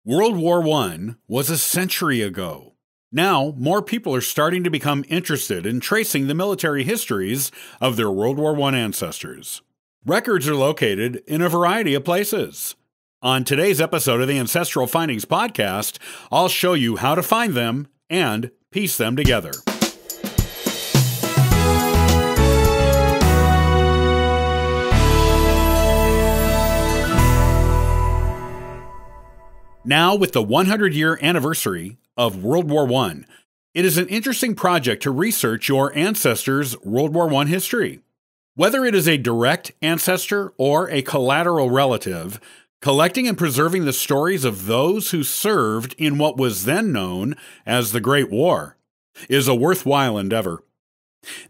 World War I was a century ago. Now, more people are starting to become interested in tracing the military histories of their World War I ancestors. Records are located in a variety of places. On today's episode of the Ancestral Findings Podcast, I'll show you how to find them and piece them together. Now, with the 100-year anniversary of World War I, it is an interesting project to research your ancestors' World War I history. Whether it is a direct ancestor or a collateral relative, collecting and preserving the stories of those who served in what was then known as the Great War is a worthwhile endeavor.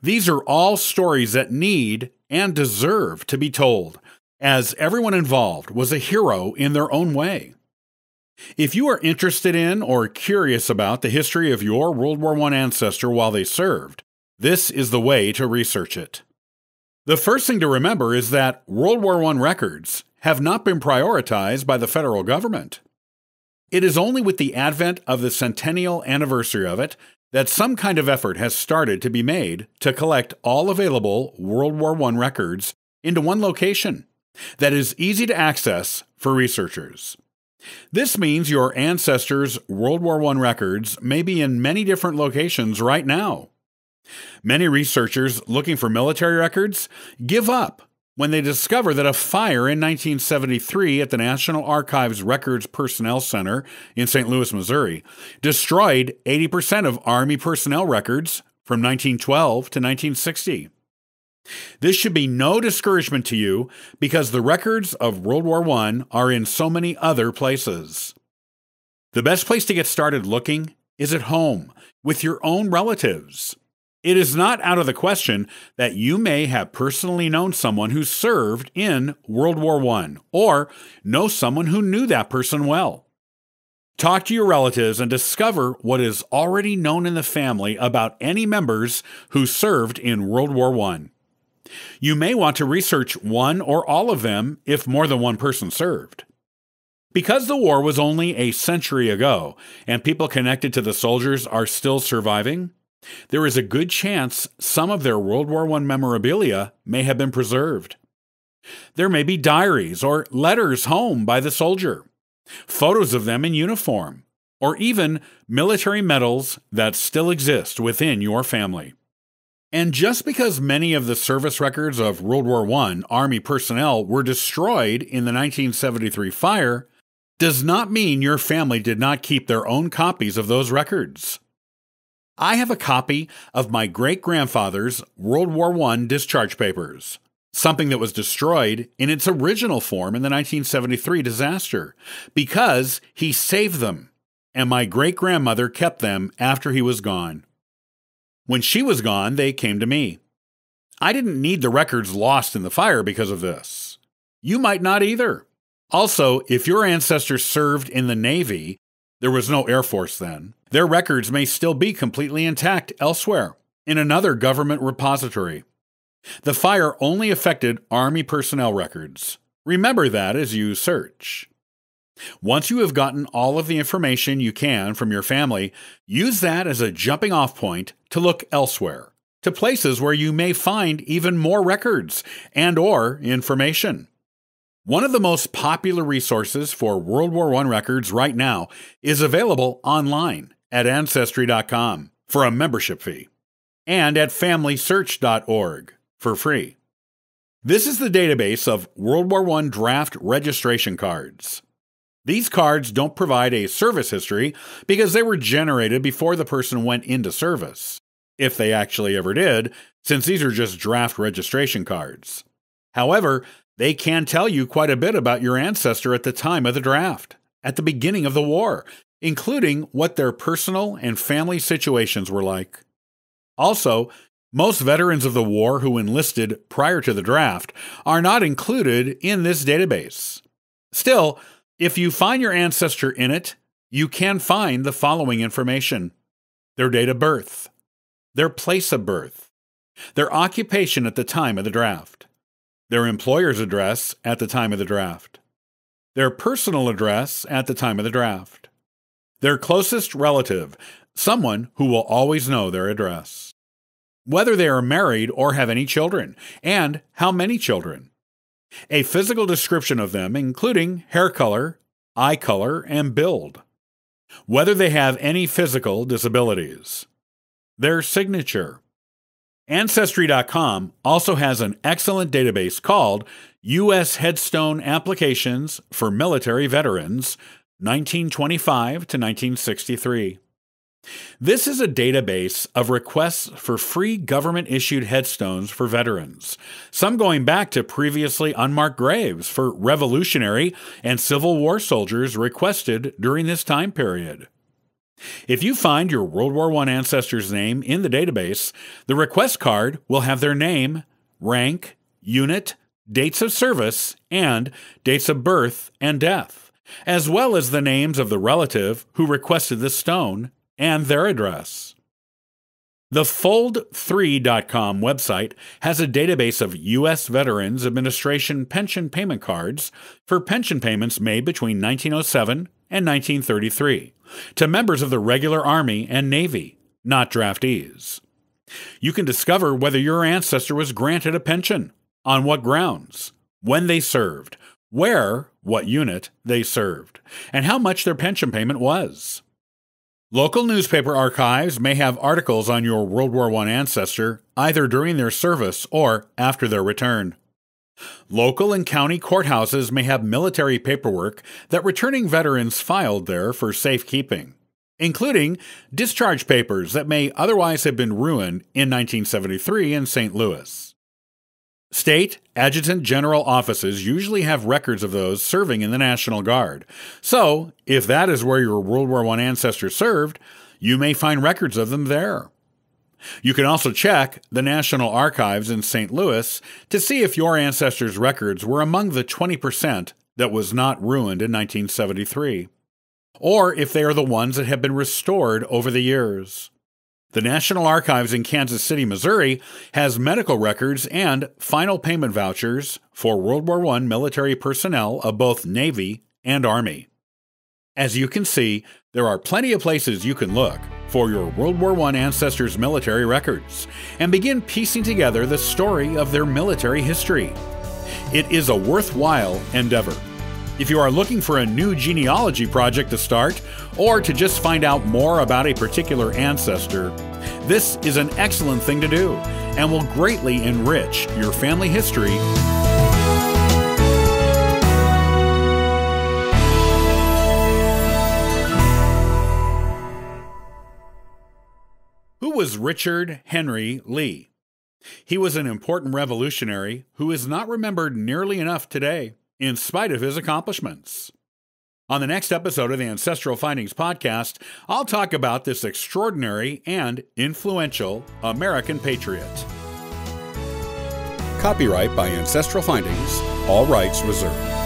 These are all stories that need and deserve to be told, as everyone involved was a hero in their own way. If you are interested in or curious about the history of your World War I ancestor while they served, this is the way to research it. The first thing to remember is that World War I records have not been prioritized by the federal government. It is only with the advent of the centennial anniversary of it that some kind of effort has started to be made to collect all available World War I records into one location that is easy to access for researchers. This means your ancestors' World War I records may be in many different locations right now. Many researchers looking for military records give up when they discover that a fire in 1973 at the National Archives Records Personnel Center in St. Louis, Missouri, destroyed 80% of Army personnel records from 1912 to 1960. This should be no discouragement to you because the records of World War I are in so many other places. The best place to get started looking is at home with your own relatives. It is not out of the question that you may have personally known someone who served in World War I or know someone who knew that person well. Talk to your relatives and discover what is already known in the family about any members who served in World War I. You may want to research one or all of them if more than one person served. Because the war was only a century ago and people connected to the soldiers are still surviving, there is a good chance some of their World War I memorabilia may have been preserved. There may be diaries or letters home by the soldier, photos of them in uniform, or even military medals that still exist within your family. And just because many of the service records of World War I Army personnel were destroyed in the 1973 fire, does not mean your family did not keep their own copies of those records. I have a copy of my great-grandfather's World War I discharge papers, something that was destroyed in its original form in the 1973 disaster, because he saved them, and my great-grandmother kept them after he was gone. When she was gone, they came to me. I didn't need the records lost in the fire because of this. You might not either. Also, if your ancestors served in the Navy, there was no Air Force then, their records may still be completely intact elsewhere, in another government repository. The fire only affected Army personnel records. Remember that as you search. Once you have gotten all of the information you can from your family, use that as a jumping-off point to look elsewhere, to places where you may find even more records and/or information. One of the most popular resources for World War I records right now is available online at Ancestry.com for a membership fee and at FamilySearch.org for free. This is the database of World War I draft registration cards. These cards don't provide a service history because they were generated before the person went into service, if they actually ever did, since these are just draft registration cards. However, they can tell you quite a bit about your ancestor at the time of the draft, at the beginning of the war, including what their personal and family situations were like. Also, most veterans of the war who enlisted prior to the draft are not included in this database. Still, if you find your ancestor in it, you can find the following information: their date of birth, their place of birth, their occupation at the time of the draft, their employer's address at the time of the draft, their personal address at the time of the draft, their closest relative, someone who will always know their address, whether they are married or have any children, and how many children, a physical description of them, including hair color, eye color, and build, whether they have any physical disabilities, their signature. Ancestry.com also has an excellent database called U.S. Headstone Applications for Military Veterans, 1925 to 1963. This is a database of requests for free government-issued headstones for veterans, some going back to previously unmarked graves for Revolutionary and Civil War soldiers requested during this time period. If you find your World War I ancestor's name in the database, the request card will have their name, rank, unit, dates of service, and dates of birth and death, as well as the names of the relative who requested the stone and their address. The Fold3.com website has a database of U.S. Veterans Administration pension payment cards for pension payments made between 1907 and 1933 to members of the regular Army and Navy, not draftees. You can discover whether your ancestor was granted a pension, on what grounds, when they served, where, what unit, they served, and how much their pension payment was. Local newspaper archives may have articles on your World War I ancestor either during their service or after their return. Local and county courthouses may have military paperwork that returning veterans filed there for safekeeping, including discharge papers that may otherwise have been ruined in 1973 in St. Louis. State Adjutant General offices usually have records of those serving in the National Guard, so if that is where your World War I ancestor served, you may find records of them there. You can also check the National Archives in St. Louis to see if your ancestors' records were among the 20% that was not ruined in 1973, or if they are the ones that have been restored over the years. The National Archives in Kansas City, Missouri, has medical records and final payment vouchers for World War I military personnel of both Navy and Army. As you can see, there are plenty of places you can look for your World War I ancestors' military records and begin piecing together the story of their military history. It is a worthwhile endeavor. If you are looking for a new genealogy project to start, or to just find out more about a particular ancestor, this is an excellent thing to do and will greatly enrich your family history. Who was Richard Henry Lee? He was an important revolutionary who is not remembered nearly enough today, in spite of his accomplishments. On the next episode of the Ancestral Findings Podcast, I'll talk about this extraordinary and influential American patriot. Copyright by Ancestral Findings, all rights reserved.